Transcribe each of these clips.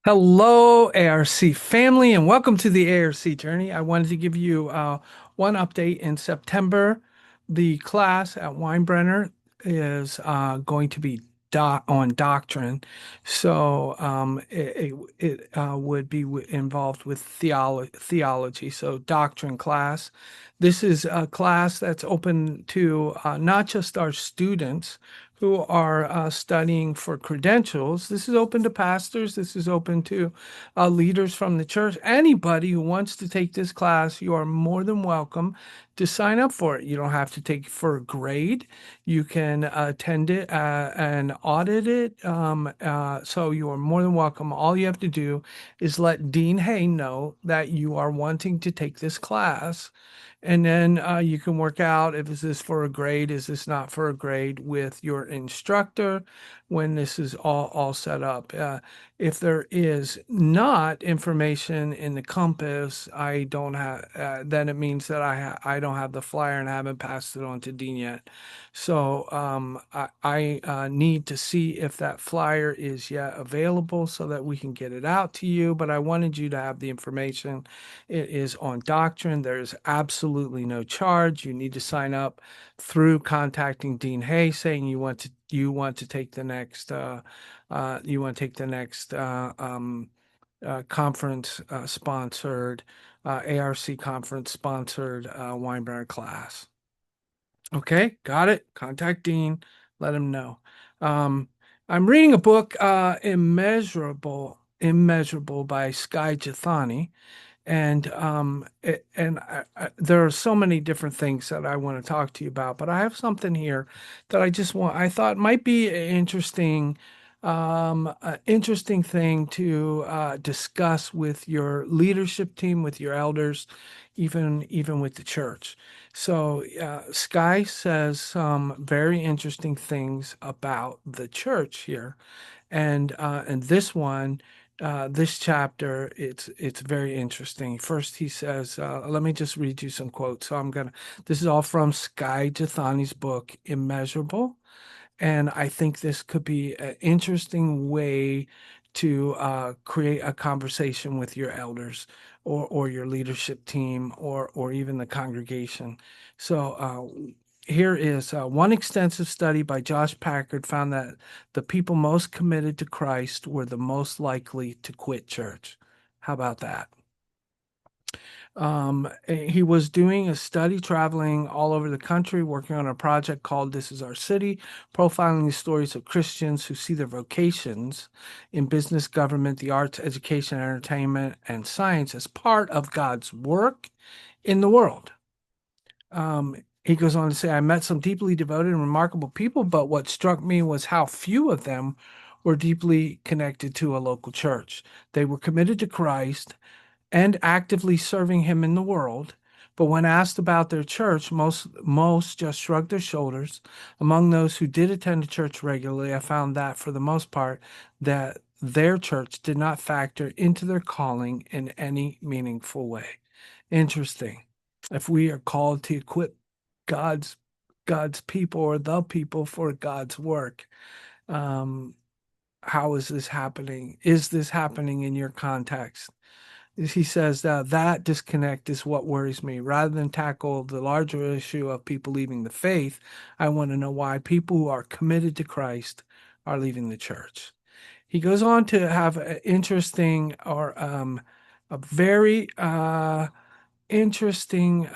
Hello, ARC family, and welcome to the ARC Journey. I wanted to give you one update. In September, the class at Weinbrenner is going to be on doctrine. So it would be involved with theology. So doctrine class. This is a class that's open to not just our students who are studying for credentials. This is open to pastors. This is open to leaders from the church. Anybody who wants to take this class, you are more than welcome to sign up for it. You don't have to take it for a grade. You can attend it and audit it. So you are more than welcome. All you have to do is let Dean Hay know that you are wanting to take this class. And then you can work out if is this for a grade, is this not for a grade with your instructor when this is all set up. If there is not information in the compass, I don't have, then it means that I don't have the flyer and I haven't passed it on to Dean yet. So I need to see if that flyer is yet available so that we can get it out to you. But I wanted you to have the information. It is on doctrine. There's absolutely no charge. You need to sign up through contacting Dean Hay saying you want to take the next conference sponsored ARC conference sponsored Weinberg class. Okay, got it. Contact Dean. Let him know. Um, I'm reading a book, Immeasurable by Sky Jethani. There are so many different things that I want to talk to you about, but I have something here that I thought might be an interesting thing to discuss with your leadership team, with your elders, even with the church. So Sky says some very interesting things about the church here, and this chapter, it's very interesting. First, he says, let me just read you some quotes. This is all from Sky Jethani's book, Immeasurable. And I think this could be an interesting way to create a conversation with your elders or your leadership team or even the congregation. So here is one extensive study by Josh Packard found that the people most committed to Christ were the most likely to quit church. How about that? He was doing a study traveling all over the country, working on a project called This Is Our City, profiling the stories of Christians who see their vocations in business, government, the arts, education, entertainment, and science as part of God's work in the world. He goes on to say, I met some deeply devoted and remarkable people, but what struck me was how few of them were deeply connected to a local church. They were committed to Christ and actively serving him in the world. But when asked about their church, most just shrugged their shoulders. Among those who did attend a church regularly, I found that for the most part, that their church did not factor into their calling in any meaningful way. Interesting. If we are called to equip God's God's people or the people for God's work, um, how is this happening? Is this happening in your context? He says that disconnect is what worries me. Rather than tackle the larger issue of people leaving the faith, I want to know why people who are committed to Christ are leaving the church. He goes on to have an interesting or a very interesting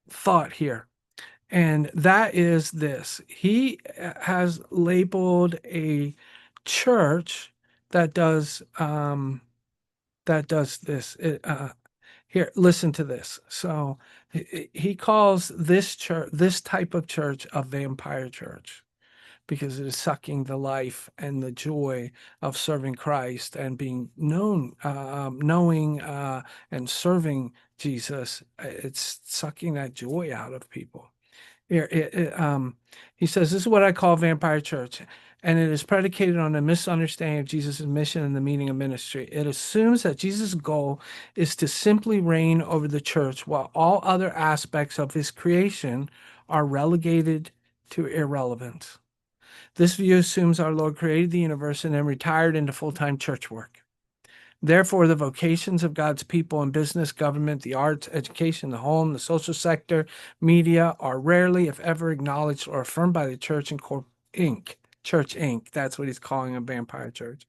thought here. And that is this. He has labeled a church that does this. Here, listen to this. So he calls this type of church, a vampire church because it is sucking the life and the joy of serving Christ and being knowing and serving Jesus. It's sucking that joy out of people. Here, he says, this is what I call vampire church, and it is predicated on a misunderstanding of Jesus' mission and the meaning of ministry. It assumes that Jesus' goal is to simply reign over the church while all other aspects of his creation are relegated to irrelevance. This view assumes our Lord created the universe and then retired into full-time church work. Therefore, the vocations of God's people in business, government, the arts, education, the home, the social sector, media are rarely, if ever, acknowledged or affirmed by the Church Inc. Church Inc. That's what he's calling a vampire church.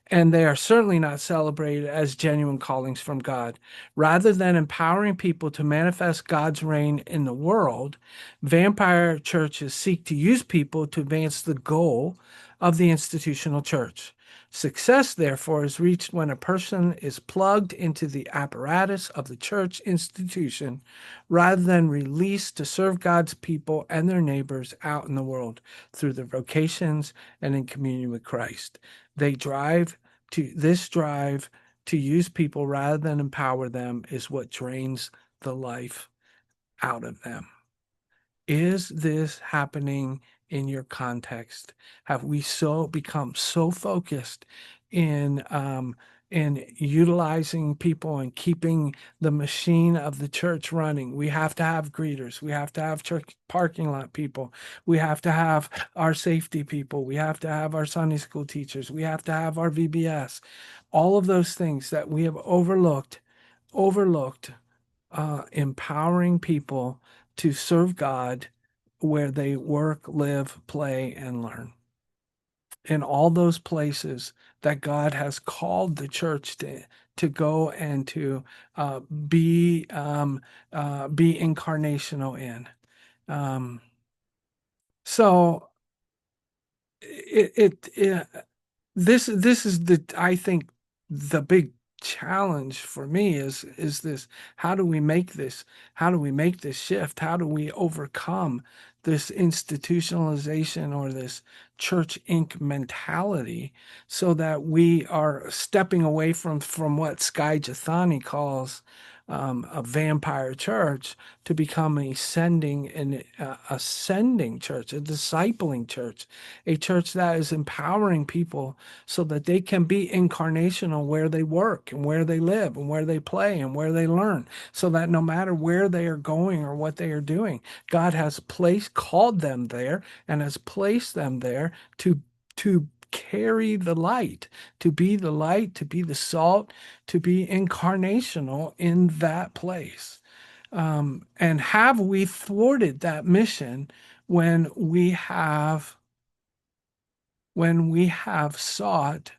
And they are certainly not celebrated as genuine callings from God. Rather than empowering people to manifest God's reign in the world, vampire churches seek to use people to advance the goal of the institutional church. Success, therefore, is reached when a person is plugged into the apparatus of the church institution rather than released to serve God's people and their neighbors out in the world through their vocations and in communion with Christ. They drive to use people rather than empower them is what drains the life out of them. Is this happening in your context? Have we become so focused in utilizing people and keeping the machine of the church running? We have to have greeters. We have to have church parking lot people. We have to have our safety people. We have to have our Sunday school teachers. We have to have our VBS. All of those things that we have overlooked, empowering people to serve God where they work, live, play, and learn. In all those places that God has called the church to go and to be incarnational in. So this is I think the big challenge for me is this: how do we make this shift? How do we overcome this institutionalization or this church Inc. mentality so that we are stepping away from what Sky Jethani calls a vampire church to become a ascending church, a discipling church, a church that is empowering people so that they can be incarnational where they work and where they live and where they play and where they learn, so that no matter where they are going or what they are doing, God has called them there and has placed them there to carry the light, to be the light, to be the salt, to be incarnational in that place. And have we thwarted that mission when we have sought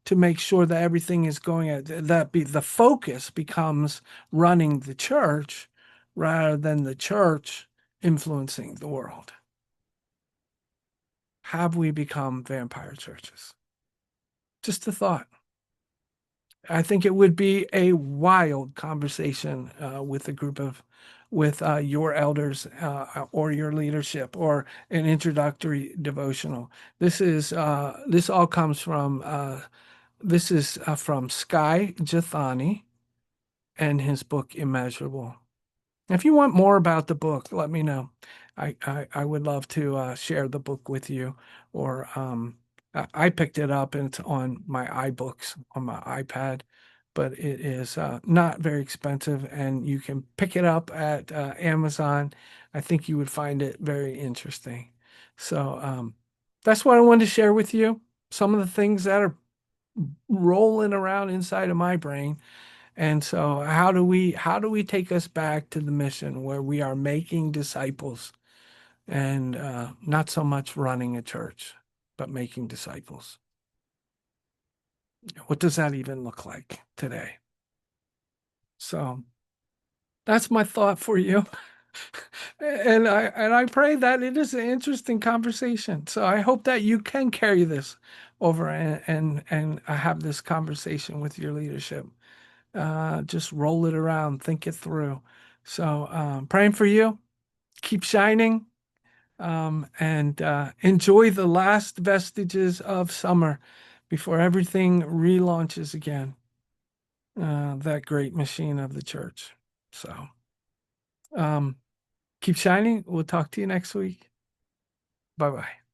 to make sure that everything is going the focus becomes running the church rather than the church influencing the world? Have we become vampire churches? Just a thought. I think it would be a wild conversation with a group with your elders or your leadership, or an introductory devotional. This all comes from Sky Jethani and his book Immeasurable. If you want more about the book, let me know. I would love to share the book with you, or I picked it up and it's on my iBooks on my iPad, but it is not very expensive and you can pick it up at Amazon. I think you would find it very interesting. So that's what I wanted to share with you. Some of the things that are rolling around inside of my brain. And so how do we take us back to the mission where we are making disciples and not so much running a church, but making disciples? What does that even look like today? So that's my thought for you. And I pray that it is an interesting conversation. So I hope that you can carry this over and have this conversation with your leadership. Just roll it around, think it through. So praying for you. Keep shining, and enjoy the last vestiges of summer before everything relaunches again. That great machine of the church. So um, keep shining. We'll talk to you next week. Bye bye.